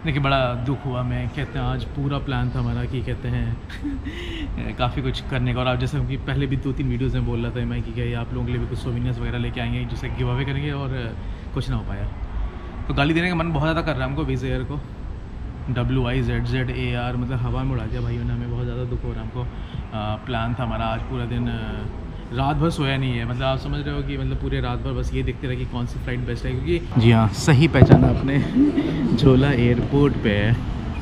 देखिए बड़ा दुख हुआ। मैं कहते हैं आज पूरा प्लान था हमारा कि कहते हैं काफ़ी कुछ करने का, और आप जैसे कि पहले भी 2-3 वीडियोज़ में बोल रहा था मैं कि क्या आप लोगों के लिए भी कुछ सोवेनियर्स वगैरह लेके आएंगे जिससे गिव अवे करेंगे, और कुछ ना हो पाया। तो गाली देने का मन बहुत ज़्यादा कर रहा है हमको विज़ एयर को। WIZZAR मतलब हवा में उड़ा दिया भाइयों ने हमें। बहुत ज़्यादा दुख हो रहा है हमको। प्लान था हमारा आज पूरा दिन, रात भर सोया नहीं है। मतलब आप समझ रहे हो कि मतलब पूरे रात भर बस ये देखते रहे कि कौन सी फ़्लाइट बेस्ट है, क्योंकि जी हाँ सही पहचाना आपने झोला एयरपोर्ट पे है।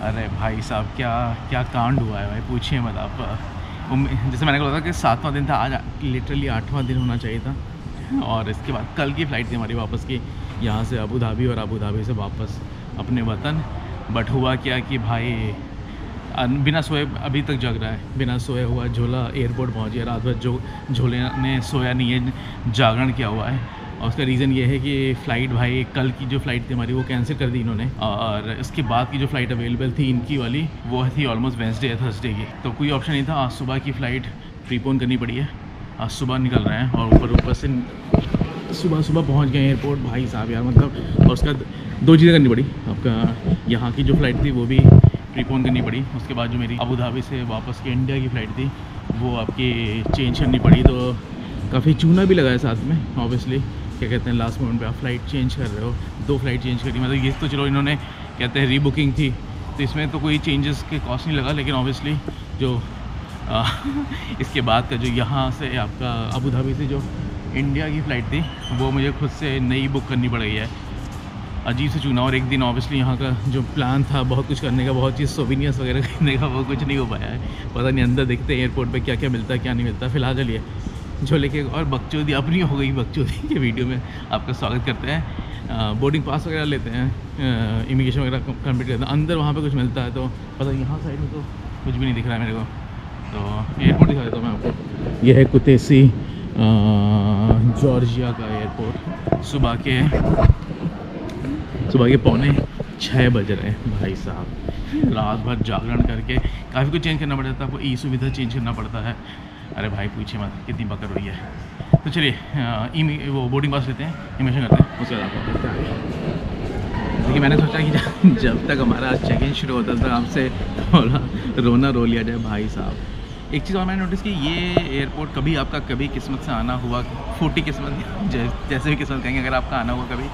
अरे भाई साहब क्या क्या कांड हुआ है भाई, पूछिए मत आप। जैसे मैंने कहा था कि 7वां दिन था, आज लिटरली 8वां दिन होना चाहिए था। और इसके बाद कल की फ़्लाइट थी हमारी वापस की, यहाँ से अबू धाबी, और अबू धाबी से वापस अपने वतन। बट हुआ क्या कि भाई बिना सोए अभी तक जग रहा है, बिना सोए हुआ झोला एयरपोर्ट पहुंच गया। रात भर जो झोले ने सोया नहीं है, जागरण किया हुआ है। और उसका रीज़न ये है कि फ़्लाइट भाई कल की जो फ़्लाइट थी हमारी वो कैंसिल कर दी इन्होंने, और इसके बाद की जो फ़्लाइट अवेलेबल थी इनकी वाली वो थी ऑलमोस्ट वेंसडे या थर्सडे की। तो कोई ऑप्शन नहीं था, आज सुबह की फ़्लाइट प्रीपोन करनी पड़ी है। आज सुबह निकल रहे हैं और ऊपर से सुबह पहुंच गए एयरपोर्ट भाई साहब यार। मतलब और उसका 2 चीज़ें करनी पड़ी। आपका यहाँ की जो फ़्लाइट थी वो भी प्रीपोन करनी पड़ी, उसके बाद जो मेरी अबू धाबी से वापस की इंडिया की फ़्लाइट थी वो आपकी चेंज करनी पड़ी। तो काफ़ी चूना भी लगा है साथ में ऑब्वियसली। क्या कहते हैं लास्ट मोमेंट पे आप फ़्लाइट चेंज कर रहे हो, 2 फ़्लाइट चेंज करी। मतलब ये तो चलो इन्होंने कहते हैं रीबुकिंग थी तो इसमें तो कोई चेंजेस के कॉस्ट नहीं लगा, लेकिन ऑब्वियसली जो इसके बाद का जो यहाँ से आपका अबू धाबी से जो इंडिया की फ़्लाइट थी वो मुझे खुद से नई बुक करनी पड़ गई है। अजीब से चुना। और एक दिन ऑब्वियसली यहाँ का जो प्लान था बहुत कुछ करने का, बहुत चीज़ सोवेनियर्स वगैरह खरीदने का, वो कुछ नहीं हो पाया है। पता नहीं अंदर देखते हैं एयरपोर्ट पे क्या क्या मिलता है क्या नहीं मिलता। फिलहाल चलिए जो लेके, और बकचोदी अपनी हो गई बकचोदी के वीडियो में आपका स्वागत करते हैं। बोर्डिंग पास वगैरह लेते हैं, इमिग्रेशन वगैरह कंप्लीट करते हैं, अंदर वहाँ पर कुछ मिलता है तो पता नहीं। यहाँ साइड में तो कुछ भी नहीं दिख रहा है मेरे को। तो एयरपोर्ट दिखा देता हूँ मैं आपको। यह है कुतैसी जॉर्जिया का एयरपोर्ट। सुबह के 5:45 बज रहे हैं भाई साहब। रात भर जागरण करके काफ़ी कुछ चेंज करना पड़ता है आपको, ई सुविधा चेंज करना पड़ता है। अरे भाई पूछिए मत कितनी बकर हुई है। तो चलिए वो बोर्डिंग पास लेते हैं, इमिग्रेशन करते हैं, उसके बाद आपको देखते हैं। देखिए मैंने सोचा कि जब तक हमारा चेक इन शुरू होता था हमसे थोड़ा रोना रो लिया जाए भाई साहब। एक चीज़ और मैंने नोटिस की, ये एयरपोर्ट कभी आपका कभी किस्मत से आना हुआ, फूटी किस्मत जैसे भी किस्मत कहेंगे, अगर आपका आना हुआ कभी,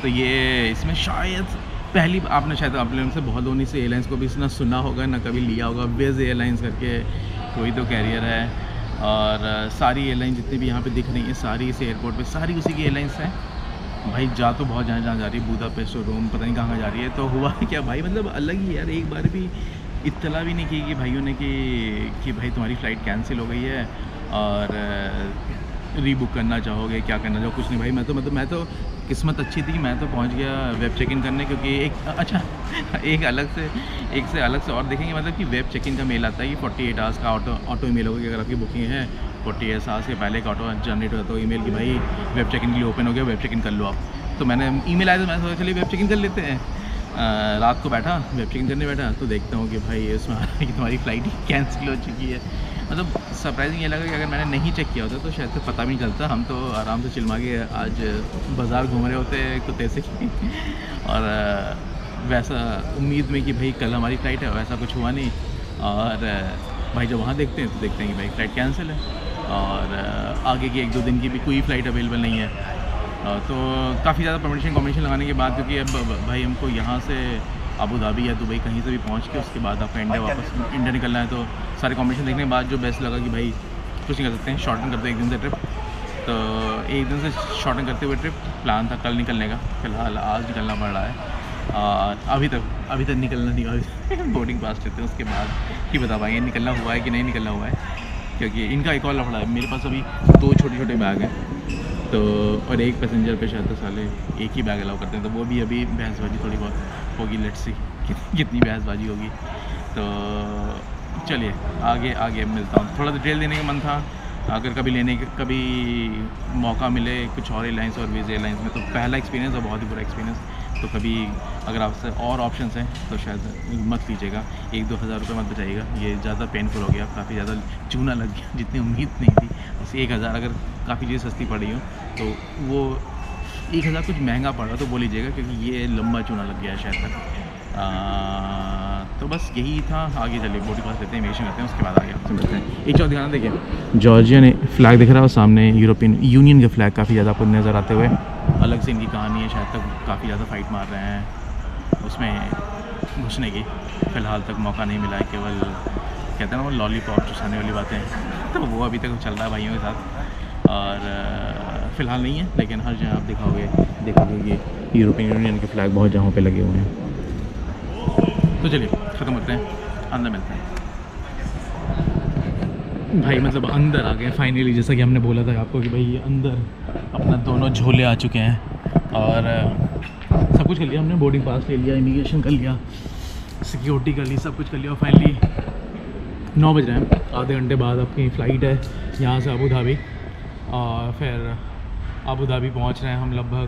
तो ये इसमें शायद पहली आपने शायद आप लोगों से बहुत लोगों से एयरलाइंस को भी ना सुना होगा ना कभी लिया होगा। विज़ एयरलाइंस करके कोई तो कैरियर है, और सारी एयरलाइन जितनी भी यहाँ पे दिख रही हैं सारी इस एयरपोर्ट पे सारी उसी की एयरलाइंस हैं भाई। जा तो बहुत जहाँ जा रही है, बुदापेस्ट और रोम पता नहीं कहाँ जा रही है। तो हुआ क्या भाई, मतलब अलग ही यार। एक बार भी इत्तला भी नहीं की कि भाइयों ने कि भाई तुम्हारी फ़्लाइट कैंसिल हो गई है और रीबुक करना चाहोगे, क्या करना चाहो, कुछ नहीं भाई। मैं तो किस्मत अच्छी थी, मैं तो पहुंच गया वेब चेक इन करने, क्योंकि एक अलग से और देखेंगे, मतलब कि वेब चेक इन का मेल आता है कि 48 आवर्स का ऑटो ईमेल होगा कि अगर आपकी बुकिंग है 48 आवर्स के पहले का ऑटो जनरेट होता है ईमेल कि भाई वेब चेक इन के लिए ओपन हो गया, वेब चेक इन कर लो आप। तो मैंने ईमेल आया तो मैंने सोचा चलिए वेब चेक इन कर लेते हैं। रात को बैठा वेब चेक इन करने बैठा तो देखता हूँ कि भाई इसमें आ रहा है कि तुम्हारी फ़्लाइट कैंसिल हो चुकी है। मतलब सरप्राइजिंग ये लगा कि अगर मैंने नहीं चेक किया होता तो शायद से पता भी नहीं चलता। हम तो आराम से चिलमा के आज बाज़ार घूम रहे होते कुछ ऐसे की और वैसा उम्मीद में कि भाई कल हमारी फ़्लाइट है, वैसा कुछ हुआ नहीं। और भाई जब वहाँ देखते हैं तो देखते हैं कि भाई फ़्लाइट कैंसिल है और आगे की 1-2 दिन की भी कोई फ़्लाइट अवेलेबल नहीं है। तो काफ़ी ज़्यादा कॉम्बिनेशन लगाने के बाद, क्योंकि अब भाई हमको यहाँ से अबू धाबी या दुबई कहीं से भी पहुँच के उसके बाद आपका इंडिया निकलना है। तो सारे कॉम्बिनेशन देखने के बाद जो बेस्ट लगा कि भाई कुछ नहीं कर सकते हैं, शॉर्टन करते हैं एक दिन से ट्रिप। तो एक दिन से शॉर्टन करते हुए ट्रिप प्लान था कल निकलने का, फिलहाल आज निकलना पड़ रहा है। और अभी तक निकलना नहीं हुआ बोर्डिंग पास लेते हैं उसके बाद ही बता पाएंगे निकलना हुआ है कि नहीं निकलना हुआ है। क्योंकि इनका एक और लफड़ा है, मेरे पास अभी 2 छोटे बैग हैं तो, और एक पैसेंजर पे शायद साले एक ही बैग अलाउ करते हैं। तो वो भी अभी बहसबाजी थोड़ी बहुत होगी, लेट्स सी कितनी बहसबाजी होगी। तो चलिए आगे मिलता हूँ। थोड़ा डिटेल देने का मन था, अगर कभी मौका मिले कुछ और एयरलाइंस और विज़ एयरलाइंस में, तो पहला एक्सपीरियंस और बहुत ही बुरा एक्सपीरियंस। तो कभी अगर आपसे और ऑप्शंस हैं तो शायद मत लीजिएगा, 1-2 हज़ार रुपये मत बचाइएगा, ये ज़्यादा पेनफुल हो गया, काफ़ी ज़्यादा चूना लग गया, जितनी उम्मीद नहीं थी। बस 1,000 अगर काफ़ी चीज़ सस्ती पड़ी हो तो वो 1,000 कुछ महंगा पड़ा तो वो लीजिएगा, क्योंकि ये लंबा चूना लग गया है शायद तक। तो बस यही था। आगे चलिए बोर्डिंग पास लेते हैं, इमिग्रेशन करते हैं, उसके बाद आगे आपसे मिलते हैं। एक चौथ ध्यान देखिए, जॉर्जिया ने फ्लैग दिख रहा है और सामने यूरोपियन यूनियन के फ्लैग काफ़ी ज़्यादा आपको नज़र आते हुए। अलग से इनकी कहानी है, शायद तक काफ़ी ज़्यादा फाइट मार रहे हैं उसमें घुसने की। फ़िलहाल तक मौका नहीं मिला है, केवल कहते हैं ना वो लॉलीपॉप चुसाने वाली बातें, तो वो अभी तक चल रहा है भाइयों के साथ। और फ़िलहाल नहीं है, लेकिन हर जगह आप देखोगे कि यूरोपियन यूनियन के फ्लैग बहुत जगहों पे लगे हुए हैं। तो चलिए ख़त्म करते हैं, अंदर मिलते हैं भाई। मतलब अंदर आ गए फाइनली, जैसा कि हमने बोला था आपको कि भाई ये अंदर अपना दोनों झोले आ चुके हैं और सब कुछ कर लिया हमने। बोर्डिंग पास ले लिया, इमिग्रेशन कर लिया, सिक्योरिटी कर ली, सब कुछ कर लिया। और फाइनली 9 बज रहे हैं, आधे घंटे बाद आपकी फ़्लाइट है यहाँ से अबू धाबी। और फिर अबू धाबी पहुँच रहे हैं हम लगभग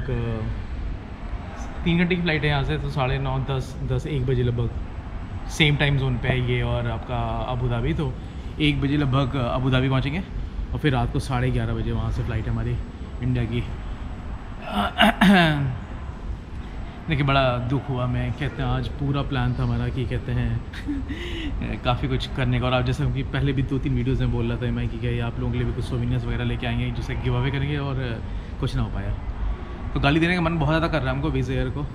3 घंटे की फ़्लाइट है यहाँ से, तो 9:30, 10, 1 बजे लगभग सेम टाइम जोन पे है ये और आपका अबू धाबी। तो 1 बजे लगभग अबू धाबी पहुँचेंगे और फिर रात को 11:30 बजे वहाँ से फ़्लाइट है हमारी इंडिया की। देखिए बड़ा दुख हुआ, मैं कहते हैं आज पूरा प्लान था हमारा कि कहते हैं काफ़ी कुछ करने का। और आप जैसे कि पहले भी 2-3 वीडियोज़ में बोल रहा था मैं कि क्या आप लोगों के लिए भी कुछ सोवेनियर्स वगैरह लेके आएंगे जिसे गिव अवे करेंगे, और कुछ ना हो पाया। तो गाली देने का मन बहुत ज़्यादा कर रहा है हमको विज़ एयर को,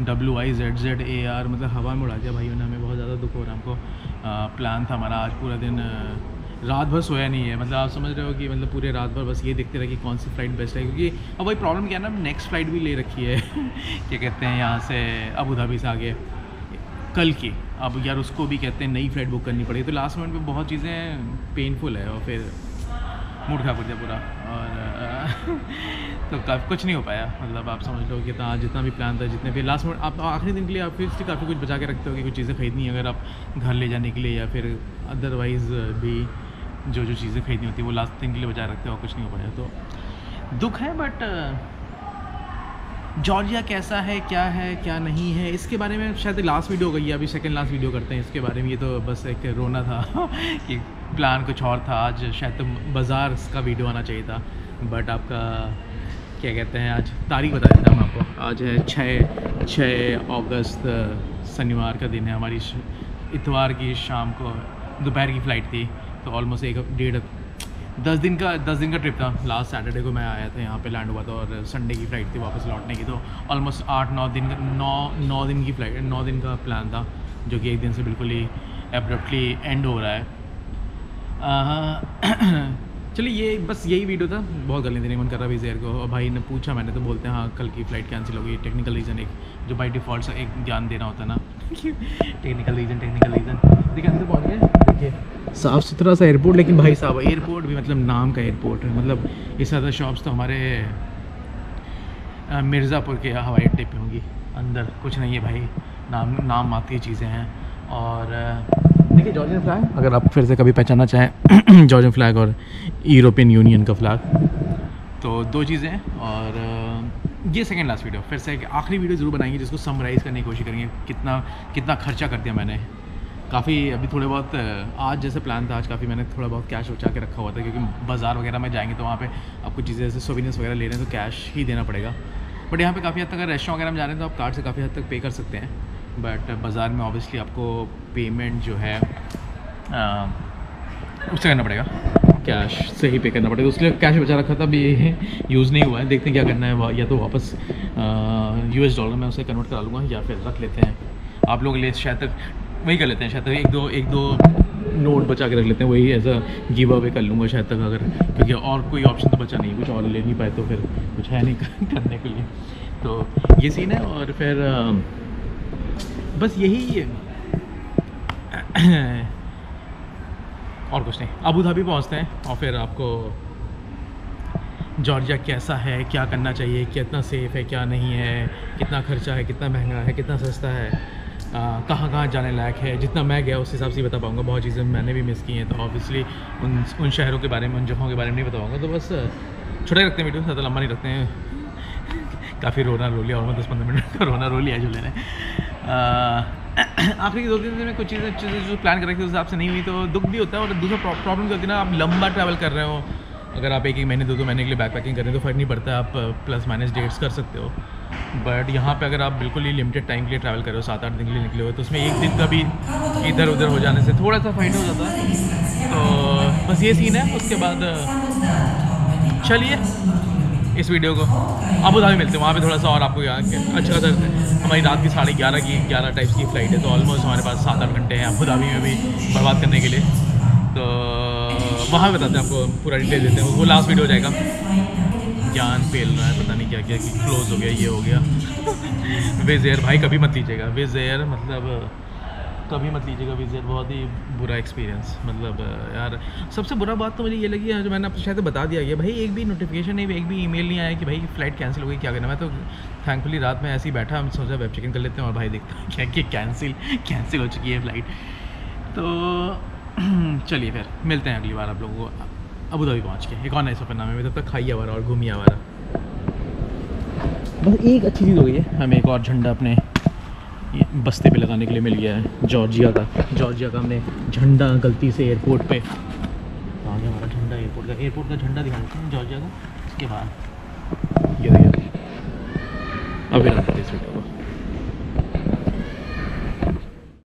WIZZAR, मतलब हवा में उड़ा दिया भाइयों ने हमें, बहुत ज़्यादा दुख हो रहा है हमको। प्लान था हमारा आज पूरा दिन, रात भर सोया नहीं है, मतलब आप समझ रहे हो कि मतलब पूरे रात भर बस ये देखते रहे कि कौन सी फ़्लाइट बेस्ट है। क्योंकि अब वही प्रॉब्लम क्या है ना, नेक्स्ट फ़्लाइट भी ले रखी है क्या कहते हैं यहाँ से अबू धाबी से आगे कल की। अब यार उसको भी कहते हैं नई फ़्लाइट बुक करनी पड़ेगी, तो लास्ट मोमेंट पे बहुत चीज़ें पेनफुल है और फिर मूड खराब कर दिया पूरा। और तो कुछ नहीं हो पाया, मतलब आप समझ लो कि जितना भी प्लान था, जितने भी लास्ट मोमेंट आप आखिरी दिन के लिए आप फिर से काफ़ी कुछ बचा के रखते हो कि कुछ चीज़ें खरीदनी है अगर आप घर ले जाने के लिए, या फिर अदरवाइज़ भी जो चीज़ें खरीदनी होती है वो लास्ट दिन के लिए बचा रखते हो, कुछ नहीं हो पाया। तो दुख है, बट जॉर्जिया कैसा है क्या नहीं है, इसके बारे में शायद लास्ट वीडियो हो गई है, अभी सेकंड लास्ट वीडियो करते हैं इसके बारे में। ये तो बस एक रोना था कि प्लान कुछ और था। आज शायद तो बाज़ार का वीडियो आना चाहिए था, बट आपका क्या कहते हैं, आज तारीख बता देता हूँ आपको। आज है 6 अगस्त, शनिवार का दिन है। हमारी इतवार की शाम को दोपहर की फ़्लाइट थी, तो ऑलमोस्ट 10 दिन का ट्रिप था। लास्ट सैटरडे को मैं आया था, यहाँ पे लैंड हुआ था, और संडे की फ़्लाइट थी वापस लौटने की। तो ऑलमोस्ट 8-9 दिन का 9 दिन की फ़्लाइट, 9 दिन का प्लान था, जो कि एक दिन से बिल्कुल ही एब्रप्टली एंड हो रहा है। चलिए ये बस यही वीडियो था, बहुत गाली देने का मन कर रहा है विज़ को। और भाई ने पूछा, मैंने तो बोलते हैं हाँ कल की फ़्लाइट कैंसिल हो गई, टेक्निकल रीज़न एक जो बाई डिफ़ॉल्ट से एक ध्यान देना होता है ना टेक्निकल रीज़न। देखिए अंदर पहुँच गए, देखिए साफ़ सुथरा सा एयरपोर्ट, लेकिन भाई साहब एयरपोर्ट भी मतलब नाम का एयरपोर्ट है। मतलब इससे ज़्यादा शॉप्स तो हमारे मिर्ज़ापुर के हवाई अड्डे पे होंगी, अंदर कुछ नहीं है भाई, नाम मात्र की चीज़ें हैं। और देखिए जॉर्जियन फ्लैग, अगर आप फिर से कभी पहचानना चाहें जॉर्जियन फ्लैग और यूरोपियन यूनियन का फ्लैग, तो 2 चीज़ें हैं। और ये सेकंड लास्ट वीडियो, फिर से एक आखिरी वीडियो ज़रूर बनाएंगे जिसको समराइज़ करने की कोशिश करेंगे कितना खर्चा कर दिया मैंने। काफ़ी अभी थोड़े बहुत आज जैसे प्लान था, आज काफ़ी मैंने थोड़ा बहुत कैश बचा के रखा हुआ था, क्योंकि बाज़ार वगैरह में जाएंगे तो वहाँ पे आपको चीज़ें जैसे सोवेनियर्स वगैरह ले रहे हैं तो कैश ही देना पड़ेगा। बट यहाँ पे काफ़ी हद तक अगर रेस्टोरेंट वगैरह में जा रहे हैं तो आप कार्ड से काफ़ी हद तक पे कर सकते हैं, बट बाज़ार में ऑब्वियसली आपको पेमेंट जो है उससे करना पड़ेगा, कैश से ही पे करना पड़ेगा। उसके लिए कैश बचा रखा था, अभी यूज़ नहीं हुआ है, देखते हैं क्या करना है। या तो वापस US डॉलर में उसे कन्वर्ट करा लूँगा, या फिर रख लेते हैं आप लोगों के लिए, शायद तक वही कर लेते हैं, शायद तक एक दो नोट बचा के रख लेते हैं, वही एज अ गिव अवे कर लूँगा शायद तक, अगर क्योंकि और कोई ऑप्शन तो बचा नहीं, कुछ और ले नहीं पाए तो फिर कुछ है नहीं करने के लिए। तो ये सीन है, और फिर बस यही और कुछ नहीं। अबू धाबी पहुँचते हैं और फिर आपको जॉर्जिया कैसा है, क्या करना चाहिए, कितना सेफ़ है, क्या नहीं है, कितना खर्चा है, कितना महंगा है, कितना सस्ता है, कहाँ जाने लायक है, जितना मैं गया उस हिसाब से बता पाऊँगा। बहुत चीज़ें मैंने भी मिस की हैं, तो ऑब्वियसली उन शहरों के बारे में, उन जगहों के बारे में नहीं बताऊँगा। तो बस छोटे रखते हैं वीडियो, ज़्यादा लंबा नहीं रखते हैं। काफ़ी रोना रो लिया, और 10-15 मिनट का रोना रो लिया जो मैंने। आखिरी 2-3 दिन में कुछ चीज़ें जो प्लान कर रखी थी उस हिसाब से नहीं हुई, तो दुख भी होता है। और दूसरा प्रॉब्लम क्या होती है ना, आप लंबा ट्रैवल कर रहे हो, अगर आप 1-1 महीने 2-2 महीने के लिए बैक पैकिंग करें तो फ़र्क नहीं पड़ता, आप प्लस माइनस डेट्स कर सकते हो। बट यहाँ पे अगर आप बिल्कुल ही लिमिटेड टाइम के लिए ट्रैवल कर रहे हो, 7-8 दिन के लिए निकले हो, तो उसमें एक दिन का भी इधर उधर हो जाने से थोड़ा सा फ़ायदा हो जाता है। तो बस ये सीन है। उसके बाद चलिए इस वीडियो को अबू धाबी मिलते हैं, वहाँ पे थोड़ा सा और आपको अच्छा खासा। हमारी रात की 11:30 टाइप्स की फ़्लाइट है, तो ऑलमोस्ट हमारे पास 7-8 घंटे हैं अबू धाबी में भी बर्बाद करने के लिए। तो वहाँ बताते हैं आपको, पूरा डिटेल देते हैं। वो लास्ट वीडियो हो जाएगा। जान पेल रहा है, पता नहीं क्या क्या, कि क्लोज़ हो गया, ये हो गया। विज़ एयर भाई कभी मत लीजिएगा, विज़ एयर मतलब कभी मत लीजिएगा विज़ एयर, बहुत ही बुरा एक्सपीरियंस। मतलब यार सबसे बुरा बात तो मुझे ये लगी है, जो मैंने आपको शायद बता दिया गया, भाई एक भी नोटिफिकेशन नहीं, एक भी ईमेल नहीं आया कि भाई फ़्लाइट कैंसिल हो गई, क्या करना। मैं तो थैंकफुली रात में ऐसे ही बैठा, हम सोचा वेब चेक इन कर लेते हैं, और भाई देखते हैं क्या कि कैंसिल हो चुकी है फ़्लाइट। तो चलिए फिर मिलते हैं अगली बार आप लोगों को अबू धाबी पहुँच के। एक और नए सफ़रनामे में, तब तक खाइए आवारा और घूमिए आवारा। बस एक अच्छी चीज़ हो गई है, हमें एक और झंडा अपने बस्ते पे लगाने के लिए मिल गया है, जॉर्जिया का हमने झंडा गलती से एयरपोर्ट पे आ गया हमारा झंडा। एयरपोर्ट का झंडा दिखा देते हैं जॉर्जिया का। इसके बाद ये देखिए, अब इस वीडियो